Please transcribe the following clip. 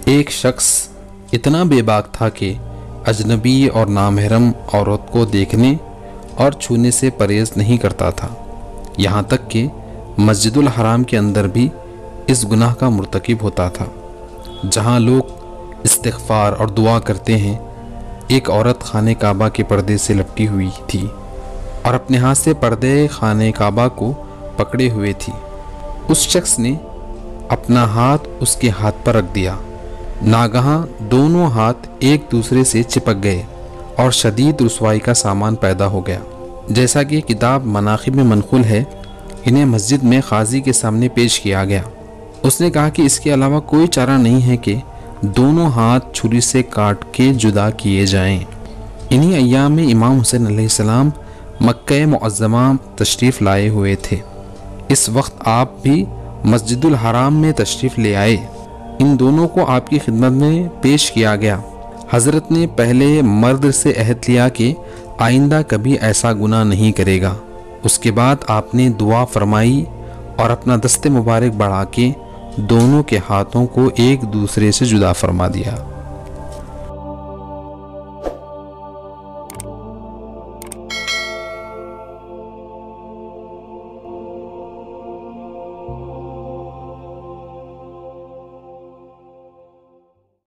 ایک شخص اتنا بے باک تھا کہ اجنبی اور نامحرم عورت کو دیکھنے اور چھونے سے پرہیز نہیں کرتا تھا، یہاں تک کہ مسجد الحرام کے اندر بھی اس گناہ کا مرتکب ہوتا تھا۔ جہاں لوگ استغفار اور دعا کرتے ہیں، ایک عورت خانہ کعبہ کے پردے سے لپٹی ہوئی تھی اور اپنے ہاتھ سے پردے خانہ کعبہ کو پکڑے ہوئے تھی۔ اس شخص نے اپنا ہاتھ اس کے ہاتھ پر رکھ دیا، ناگہاں دونوں ہاتھ ایک دوسرے سے چپک گئے اور شدید رسوائی کا سامان پیدا ہو گیا۔ جیسا کہ کتاب مناقب میں منقول ہے، انہیں مسجد میں قاضی کے سامنے پیش کیا گیا۔ اس نے کہا کہ اس کے علاوہ کوئی چارہ نہیں ہے کہ دونوں ہاتھ چھری سے کاٹ کے جدا کیے جائیں۔ انہی ایام میں امام حسین علیہ السلام مکہ معظمہ تشریف لائے ہوئے تھے۔ اس وقت آپ بھی مسجد الحرام میں تشریف لے آئے۔ ان دونوں کو آپ کی خدمت میں پیش کیا گیا۔ حضرت نے پہلے مرد سے عہد لیا کہ آئندہ کبھی ایسا گناہ نہیں کرے گا۔ اس کے بعد آپ نے دعا فرمائی اور اپنا دست مبارک بڑھا کے دونوں کے ہاتھوں کو ایک دوسرے سے جدا فرما دیا۔